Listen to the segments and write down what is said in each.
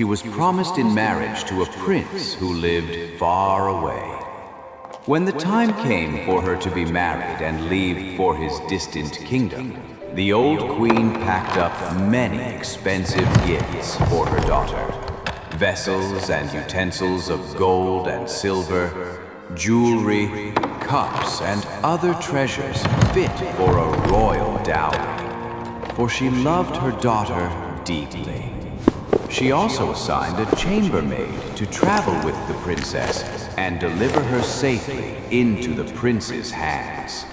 She was promised in marriage to a prince who lived far away. When the time came for her to be married and leave for his distant kingdom, the old queen packed up many expensive gifts for her daughter. Vessels and utensils of gold and silver, jewelry, cups, and other treasures fit for a royal dowry. For she loved her daughter deeply. She also assigned a chambermaid to travel with the princess and deliver her safely into the prince's hands.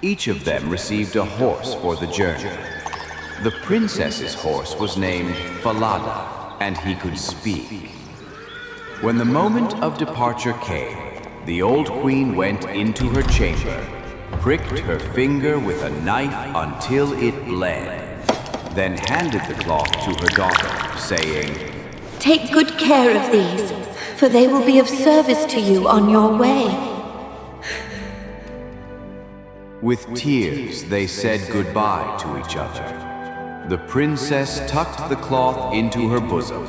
Each of them received a horse for the journey. The princess's horse was named Falada, and he could speak. When the moment of departure came, the old queen went into her chamber, pricked her finger with a knife until it bled, then handed the cloth to her daughter, saying, "Take good care of these, for they will be of service to you on your way." With tears, they said goodbye to each other. The princess tucked the cloth into her bosom,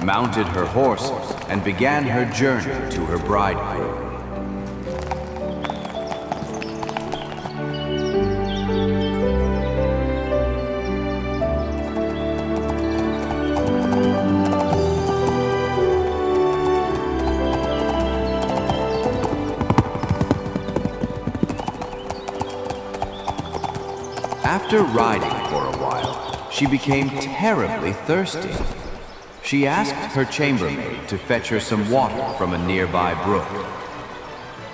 mounted her horse, and began her journey to her bridegroom. After riding for a while, she became terribly thirsty. She asked her chambermaid to fetch her some water from a nearby brook.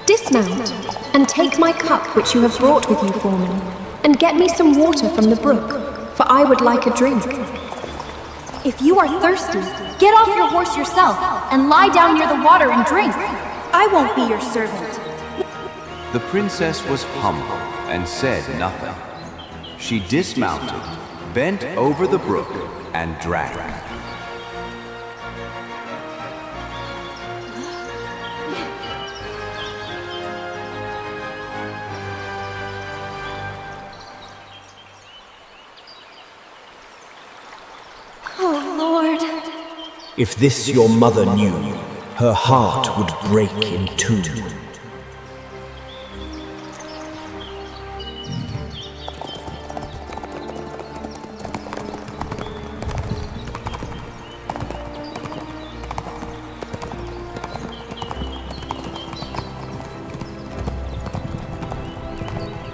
Dismount, and take my cup which you have brought with you for me, and get me some water from the brook, for I would like a drink. If you are thirsty, get off your horse yourself, and lie down near the water and drink. I won't be your servant. The princess was humble and said nothing. She dismounted, bent over the brook, and drank. Oh, Lord. If this your mother knew, her heart would break in two.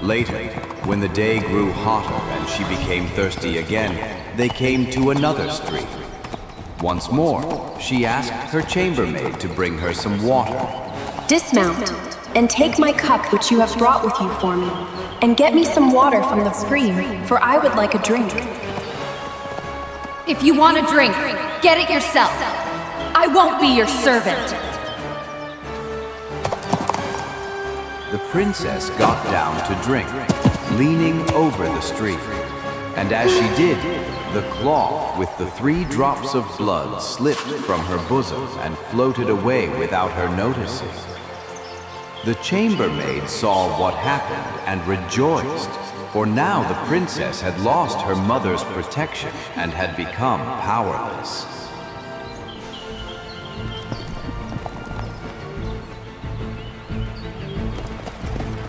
Later, when the day grew hotter and she became thirsty again, they came to another stream. Once more, she asked her chambermaid to bring her some water. Dismount, and take my cup which you have brought with you for me, and get me some water from the stream, for I would like a drink. If you want a drink, get it yourself. I won't be your servant. The princess got down to drink, leaning over the stream. And as she did, the cloth with the 3 drops of blood slipped from her bosom and floated away without her noticing. The chambermaid saw what happened and rejoiced, for now the princess had lost her mother's protection and had become powerless.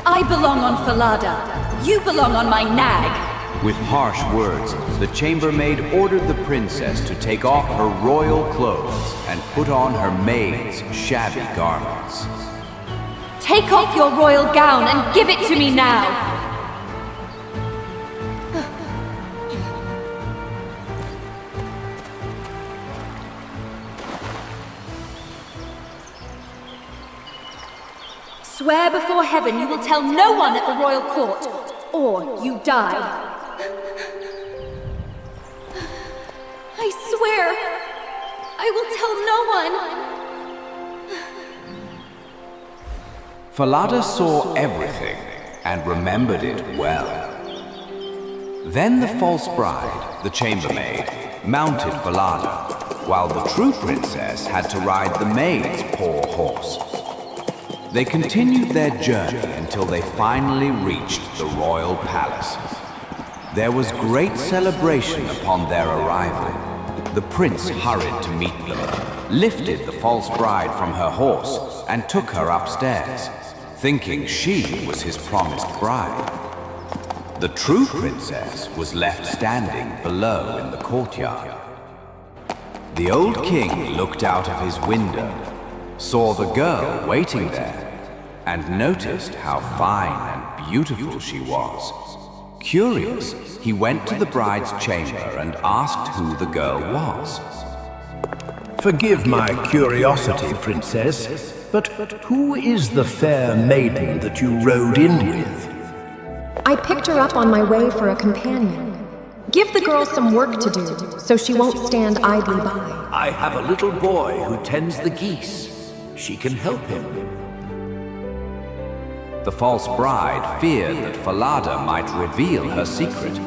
I belong on Falada. You belong on my nag. With harsh words, the chambermaid ordered the princess to take off her royal clothes and put on her maid's shabby garments. Take off your royal gown and give it to me now. Swear before heaven you will tell no one at the royal court, or you die. I swear, I will tell no one. Falada saw everything and remembered it well. Then the false bride, the chambermaid, mounted Falada, while the true princess had to ride the maid's poor horse. They continued their journey until they finally reached the royal palace. There was great celebration upon their arrival. The prince hurried to meet them, lifted the false bride from her horse, and took her upstairs, thinking she was his promised bride. The true princess was left standing below in the courtyard. The old king looked out of his window, saw the girl waiting there, and noticed how fine and beautiful she was. Curious, he went to the bride's chamber and asked who the girl was. Forgive my curiosity, princess, but who is the fair maiden that you rode in with? I picked her up on my way for a companion. Give the girl some work to do, so she won't stand idly by. I have a little boy who tends the geese. She can help him. The false bride feared that Falada might reveal her secret,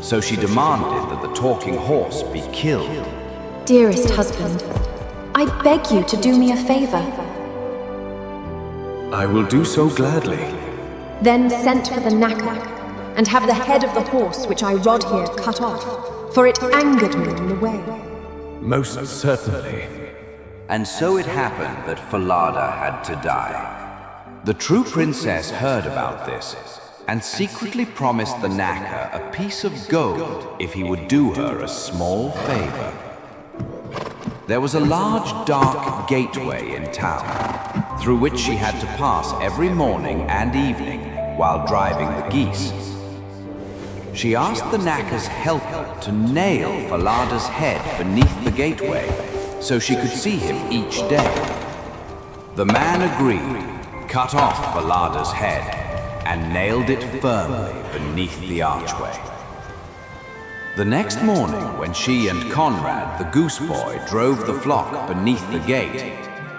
so she demanded that the talking horse be killed. Dearest husband, I beg you to do me a favor. I will do so gladly. Then send for the knacker, and have the head of the horse which I rod here cut off, for it angered me on the way. Most certainly. And so it happened that Falada had to die. The true princess heard about this, and secretly promised the knacker a piece of gold if he would do her a small favor. There was a large, dark gateway in town, through which she had to pass every morning and evening while driving the geese. She asked the knacker's helper to nail Falada's head beneath the gateway so she could see him each day. The man agreed, cut off Falada's head, and nailed it firmly beneath the archway. The next morning, when she and Conrad, the goose boy, drove the flock beneath the gate,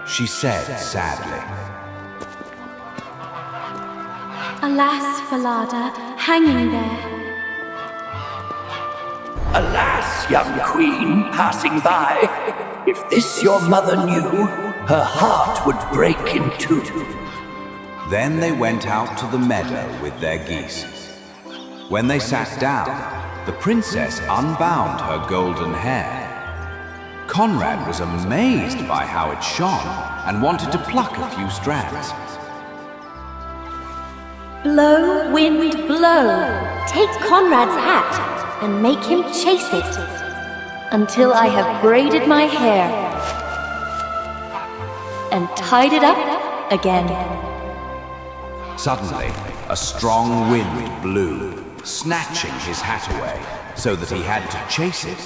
she said sadly, Alas, Falada, hanging there. Alas, young queen passing by, if this your mother knew, her heart would break in two. Then they went out to the meadow with their geese. When they sat down, the princess unbound her golden hair. Conrad was amazed by how it shone and wanted to pluck a few strands. Blow, wind, blow. Take Conrad's hat and make him chase it until I have braided my hair and tied it up again. Suddenly, a strong wind blew, snatching his hat away so that he had to chase it.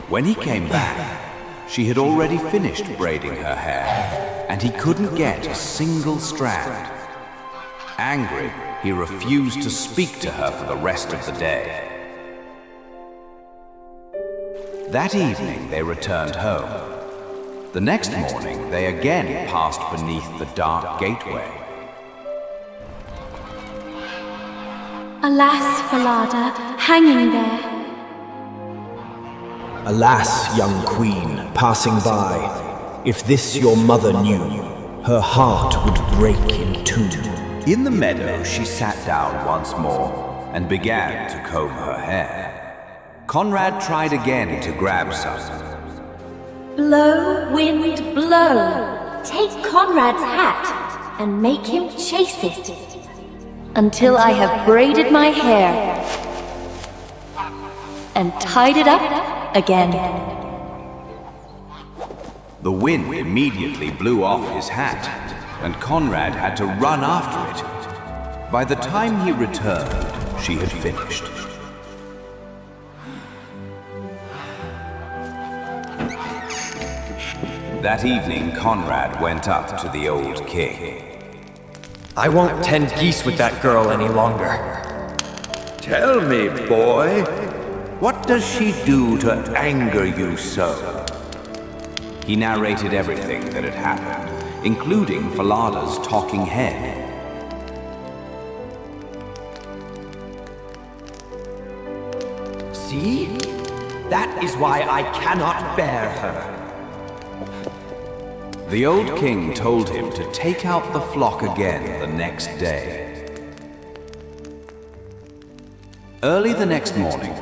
When he came back, she had already finished braiding her hair, and he couldn't get a single strand. Angry, he refused to speak to her for the rest of the day. That evening, they returned home. The next morning, they again passed beneath the dark gateway. Alas, Falada, hanging there. Alas, young queen, passing by, if this your mother knew, her heart would break in two. In the meadow, she sat down once more and began to comb her hair. Conrad tried again to grab some. Blow, wind, blow. Take Conrad's hat and make him chase it until I have braided my hair and tied it up again. The wind immediately blew off his hat, and Conrad had to run after it. By the time he returned, she had finished. That evening, Conrad went up to the old king. I won't tend geese with that girl any longer. Tell me, boy, what does she do to anger you so? He narrated everything that had happened, including Falada's talking head. See? That is why I cannot bear her. The old king told him to take out the flock again the next day. Early the next morning,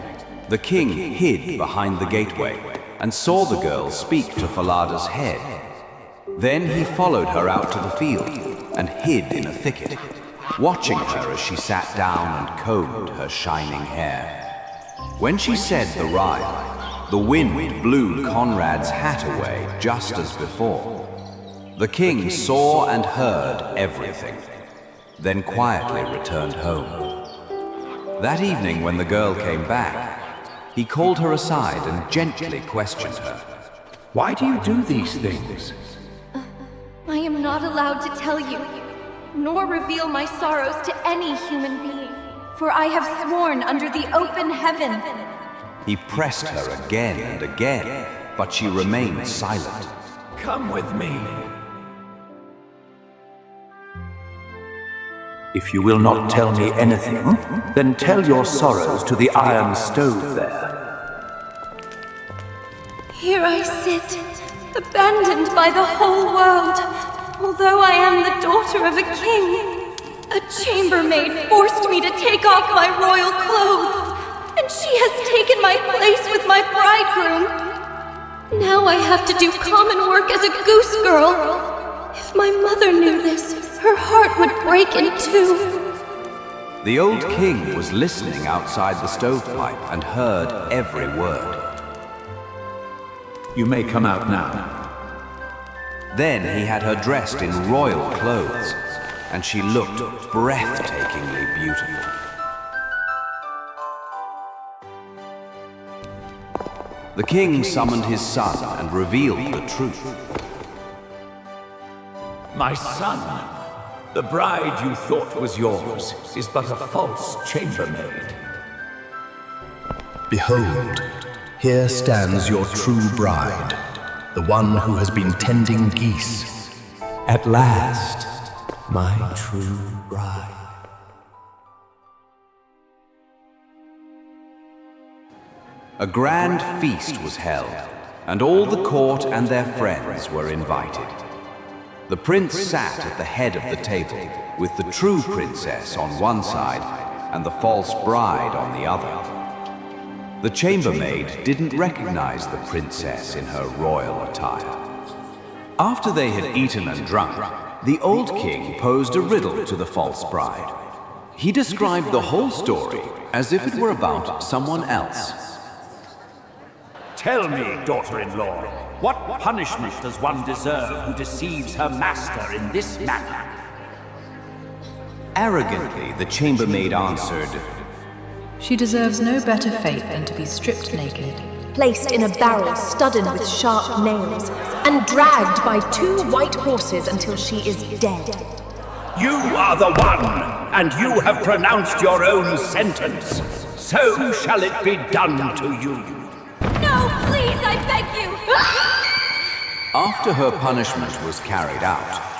The king hid behind the gateway and saw the girl speak to Falada's head. Then he followed her out to the field and hid in a thicket, watching her as she sat down and combed her shining hair. When she said the rhyme, the wind blew Conrad's hat away just as before. The king saw and heard everything, then quietly returned home. That evening when the girl came back, he called her aside and gently questioned her. Why do you do these things? I am not allowed to tell you, nor reveal my sorrows to any human being, for I have sworn under the open heaven. He pressed her again and again, but she remained silent. Come with me. If you will not tell me anything, then tell your sorrows to the iron stove there. Here I sit, abandoned by the whole world. Although I am the daughter of a king, a chambermaid forced me to take off my royal clothes, and she has taken my place with my bridegroom. Now I have to do common work as a goose girl. If my mother knew this, her heart would break in two. The old king was listening outside the stovepipe and heard every word. You may come out now. Then he had her dressed in royal clothes, and she looked breathtakingly beautiful. The king summoned his son and revealed the truth. My son, the bride you thought was yours is but a false chambermaid. Behold, here stands your true bride, the one who has been tending geese. At last, my true bride. A grand feast was held, and all the court and their friends were invited. The prince sat at the head of the table, with the true princess on one side and the false bride on the other. The chambermaid didn't recognize the princess in her royal attire. After they had eaten and drunk, the old king posed a riddle to the false bride. He described the whole story as if it were about someone else. Tell me, daughter-in-law, what punishment does one deserve who deceives her master in this manner? Arrogantly, the chambermaid answered, She deserves no better fate than to be stripped naked, placed in a barrel studded with sharp nails, and dragged by 2 white horses until she is dead. You are the one, and you have pronounced your own sentence. So shall it be done to you. No, please, I beg you! After her punishment was carried out,